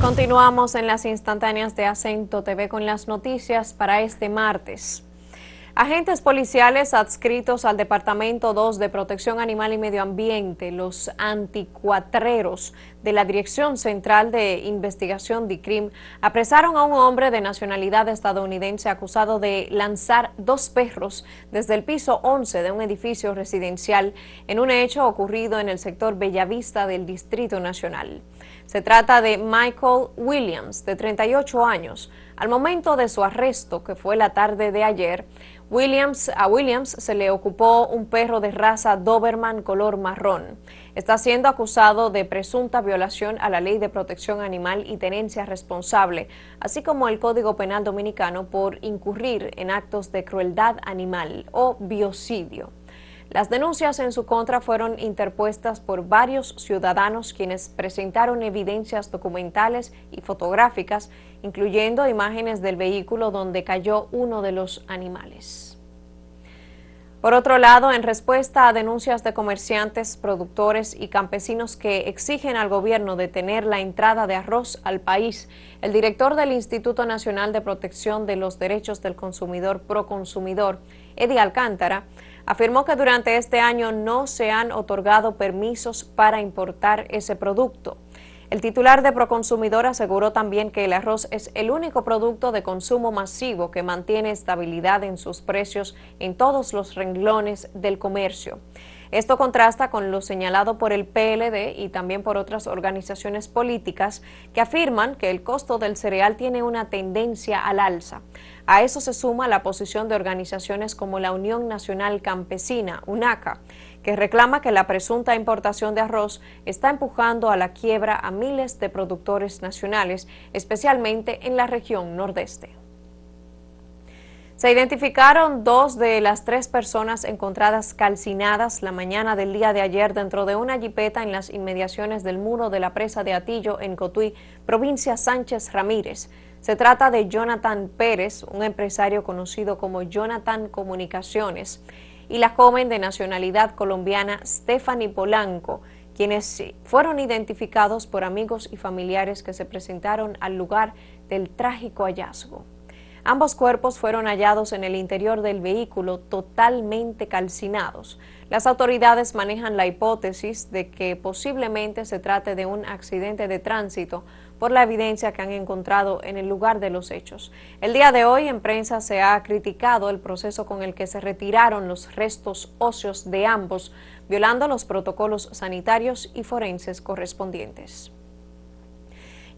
Continuamos en las instantáneas de Acento TV con las noticias para este martes. Agentes policiales adscritos al Departamento 2 de Protección Animal y Medio Ambiente, los anticuatreros de la Dirección Central de Investigación DICRIM, apresaron a un hombre de nacionalidad estadounidense acusado de lanzar 2 perros desde el piso 11 de un edificio residencial en un hecho ocurrido en el sector Bellavista del Distrito Nacional. Se trata de Michael Williams, de 38 años. Al momento de su arresto, que fue la tarde de ayer, a Williams se le ocupó un perro de raza Doberman color marrón. Está siendo acusado de presunta violación a la Ley de Protección Animal y Tenencia Responsable, así como el Código Penal Dominicano por incurrir en actos de crueldad animal o biocidio. Las denuncias en su contra fueron interpuestas por varios ciudadanos quienes presentaron evidencias documentales y fotográficas, incluyendo imágenes del vehículo donde cayó uno de los animales. Por otro lado, en respuesta a denuncias de comerciantes, productores y campesinos que exigen al gobierno detener la entrada de arroz al país, el director del Instituto Nacional de Protección de los Derechos del Consumidor, Proconsumidor, Eddie Alcántara, afirmó que durante este año no se han otorgado permisos para importar ese producto. El titular de Proconsumidor aseguró también que el arroz es el único producto de consumo masivo que mantiene estabilidad en sus precios en todos los renglones del comercio. Esto contrasta con lo señalado por el PLD y también por otras organizaciones políticas que afirman que el costo del cereal tiene una tendencia al alza. A eso se suma la posición de organizaciones como la Unión Nacional Campesina, UNACA, que reclama que la presunta importación de arroz está empujando a la quiebra a miles de productores nacionales, especialmente en la región nordeste. Se identificaron 2 de las 3 personas encontradas calcinadas la mañana del día de ayer dentro de una jipeta en las inmediaciones del muro de la presa de Atillo en Cotuí, provincia Sánchez Ramírez. Se trata de Jonathan Pérez, un empresario conocido como Jonathan Comunicaciones, y la joven de nacionalidad colombiana Stephanie Polanco, quienes fueron identificados por amigos y familiares que se presentaron al lugar del trágico hallazgo. Ambos cuerpos fueron hallados en el interior del vehículo totalmente calcinados. Las autoridades manejan la hipótesis de que posiblemente se trate de un accidente de tránsito por la evidencia que han encontrado en el lugar de los hechos. El día de hoy en prensa se ha criticado el proceso con el que se retiraron los restos óseos de ambos, violando los protocolos sanitarios y forenses correspondientes.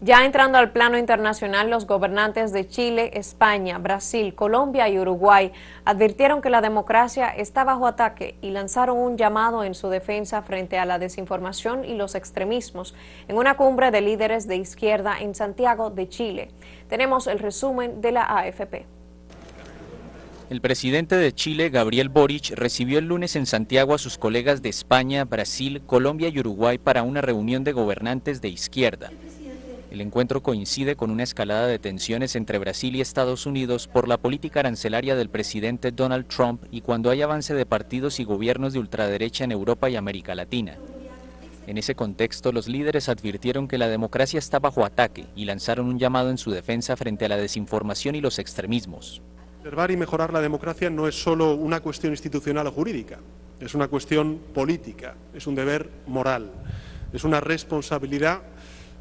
Ya entrando al plano internacional, los gobernantes de Chile, España, Brasil, Colombia y Uruguay advirtieron que la democracia está bajo ataque y lanzaron un llamado en su defensa frente a la desinformación y los extremismos en una cumbre de líderes de izquierda en Santiago de Chile. Tenemos el resumen de la AFP. El presidente de Chile, Gabriel Boric, recibió el lunes en Santiago a sus colegas de España, Brasil, Colombia y Uruguay para una reunión de gobernantes de izquierda. El encuentro coincide con una escalada de tensiones entre Brasil y Estados Unidos por la política arancelaria del presidente Donald Trump y cuando hay avance de partidos y gobiernos de ultraderecha en Europa y América Latina. En ese contexto, los líderes advirtieron que la democracia está bajo ataque y lanzaron un llamado en su defensa frente a la desinformación y los extremismos. Preservar y mejorar la democracia no es solo una cuestión institucional o jurídica, es una cuestión política, es un deber moral, es una responsabilidad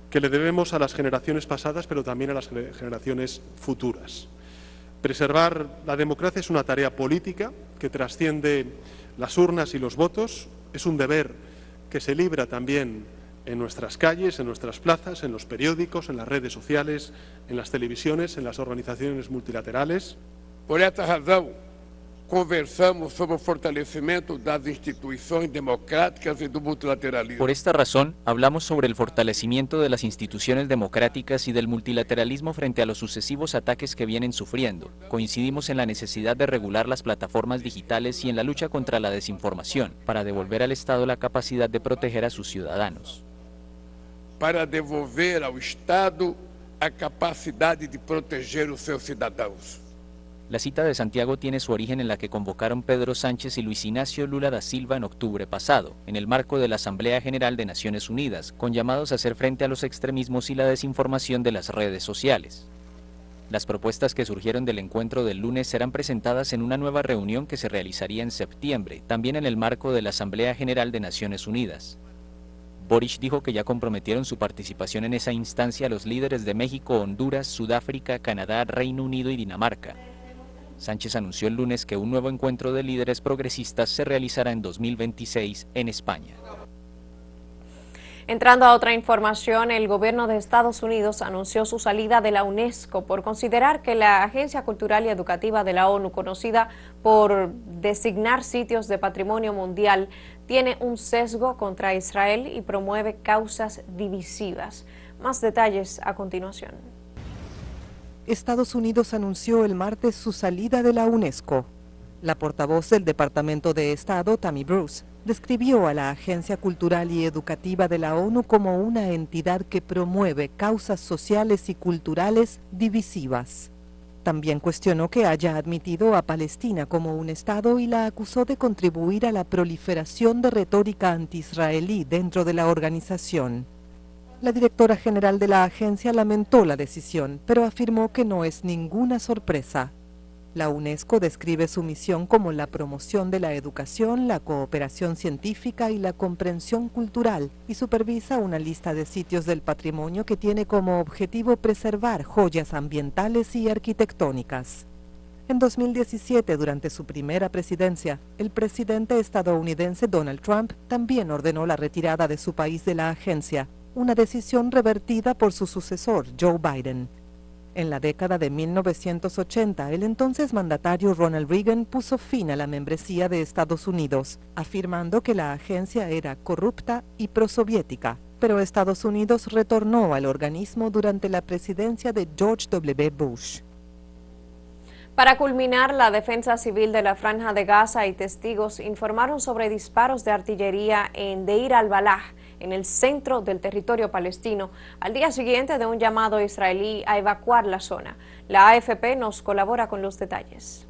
que le debemos a las generaciones pasadas, pero también a las generaciones futuras. Preservar la democracia es una tarea política que trasciende las urnas y los votos, es un deber que se libra también en nuestras calles, en nuestras plazas, en los periódicos, en las redes sociales, en las televisiones, en las organizaciones multilaterales. Por esta razão, conversamos sobre o fortalecimento das instituições democráticas e do multilateralismo. Por esta razón, hablamos sobre el fortalecimiento de las instituciones democráticas y del multilateralismo frente a los sucesivos ataques que vienen sufriendo. Coincidimos en la necesidad de regular las plataformas digitales y en la lucha contra la desinformación, para devolver al Estado la capacidad de proteger a sus ciudadanos. Para devolver ao Estado a capacidade de proteger os seus cidadãos. La cita de Santiago tiene su origen en la que convocaron Pedro Sánchez y Luis Ignacio Lula da Silva en octubre pasado, en el marco de la Asamblea General de Naciones Unidas, con llamados a hacer frente a los extremismos y la desinformación de las redes sociales. Las propuestas que surgieron del encuentro del lunes serán presentadas en una nueva reunión que se realizaría en septiembre, también en el marco de la Asamblea General de Naciones Unidas. Boric dijo que ya comprometieron su participación en esa instancia a los líderes de México, Honduras, Sudáfrica, Canadá, Reino Unido y Dinamarca. Sánchez anunció el lunes que un nuevo encuentro de líderes progresistas se realizará en 2026 en España. Entrando a otra información, el gobierno de Estados Unidos anunció su salida de la UNESCO por considerar que la Agencia Cultural y Educativa de la ONU, conocida por designar sitios de patrimonio mundial, tiene un sesgo contra Israel y promueve causas divisivas. Más detalles a continuación. Estados Unidos anunció el martes su salida de la UNESCO. La portavoz del Departamento de Estado, Tammy Bruce, describió a la Agencia Cultural y Educativa de la ONU como una entidad que promueve causas sociales y culturales divisivas. También cuestionó que haya admitido a Palestina como un Estado y la acusó de contribuir a la proliferación de retórica anti-israelí dentro de la organización. La directora general de la agencia lamentó la decisión, pero afirmó que no es ninguna sorpresa. La UNESCO describe su misión como la promoción de la educación, la cooperación científica y la comprensión cultural, y supervisa una lista de sitios del patrimonio que tiene como objetivo preservar joyas ambientales y arquitectónicas. En 2017, durante su primera presidencia, el presidente estadounidense Donald Trump también ordenó la retirada de su país de la agencia, una decisión revertida por su sucesor, Joe Biden. En la década de 1980, el entonces mandatario Ronald Reagan puso fin a la membresía de Estados Unidos, afirmando que la agencia era corrupta y prosoviética, pero Estados Unidos retornó al organismo durante la presidencia de George W. Bush. Para culminar, la Defensa Civil de la Franja de Gaza y testigos informaron sobre disparos de artillería en Deir al-Balah, en el centro del territorio palestino, al día siguiente de un llamado israelí a evacuar la zona. La AFP nos colabora con los detalles.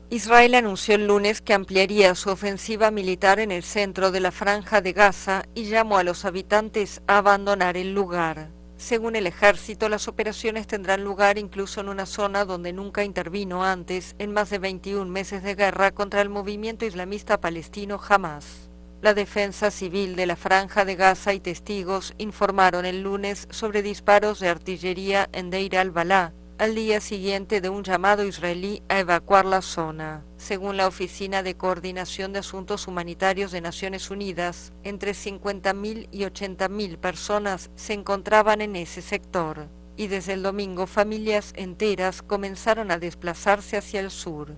Israel anunció el lunes que ampliaría su ofensiva militar en el centro de la Franja de Gaza y llamó a los habitantes a abandonar el lugar. Según el ejército, las operaciones tendrán lugar incluso en una zona donde nunca intervino antes en más de 21 meses de guerra contra el movimiento islamista palestino Hamas. La Defensa Civil de la Franja de Gaza y testigos informaron el lunes sobre disparos de artillería en Deir al-Balah, al día siguiente de un llamado israelí a evacuar la zona. Según la Oficina de Coordinación de Asuntos Humanitarios de Naciones Unidas, entre 50.000 y 80.000 personas se encontraban en ese sector, y desde el domingo familias enteras comenzaron a desplazarse hacia el sur.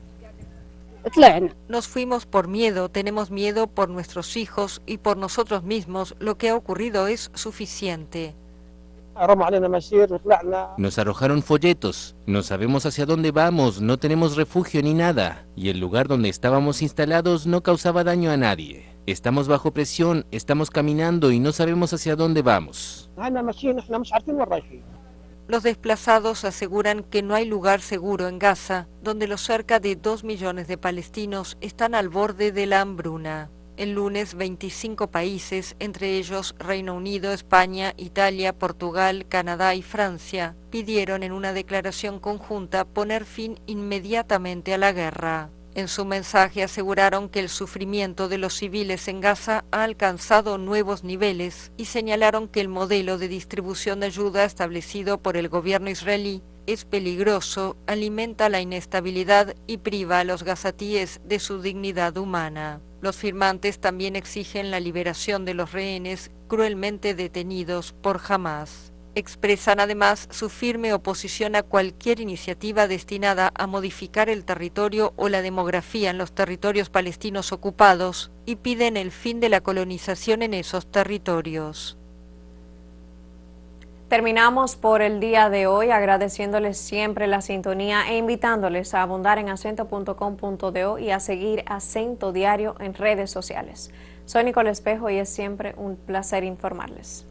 Nos fuimos por miedo, tenemos miedo por nuestros hijos y por nosotros mismos. Lo que ha ocurrido es suficiente. Nos arrojaron folletos, no sabemos hacia dónde vamos, no tenemos refugio ni nada, y el lugar donde estábamos instalados no causaba daño a nadie. Estamos bajo presión, estamos caminando y no sabemos hacia dónde vamos. Los desplazados aseguran que no hay lugar seguro en Gaza, donde los cerca de 2 millones de palestinos están al borde de la hambruna. El lunes, 25 países, entre ellos Reino Unido, España, Italia, Portugal, Canadá y Francia, pidieron en una declaración conjunta poner fin inmediatamente a la guerra. En su mensaje aseguraron que el sufrimiento de los civiles en Gaza ha alcanzado nuevos niveles y señalaron que el modelo de distribución de ayuda establecido por el gobierno israelí es peligroso, alimenta la inestabilidad y priva a los gazatíes de su dignidad humana. Los firmantes también exigen la liberación de los rehenes cruelmente detenidos por Hamas. Expresan además su firme oposición a cualquier iniciativa destinada a modificar el territorio o la demografía en los territorios palestinos ocupados y piden el fin de la colonización en esos territorios. Terminamos por el día de hoy agradeciéndoles siempre la sintonía e invitándoles a abundar en acento.com.do y a seguir Acento Diario en redes sociales. Soy Nicole Espejo y es siempre un placer informarles.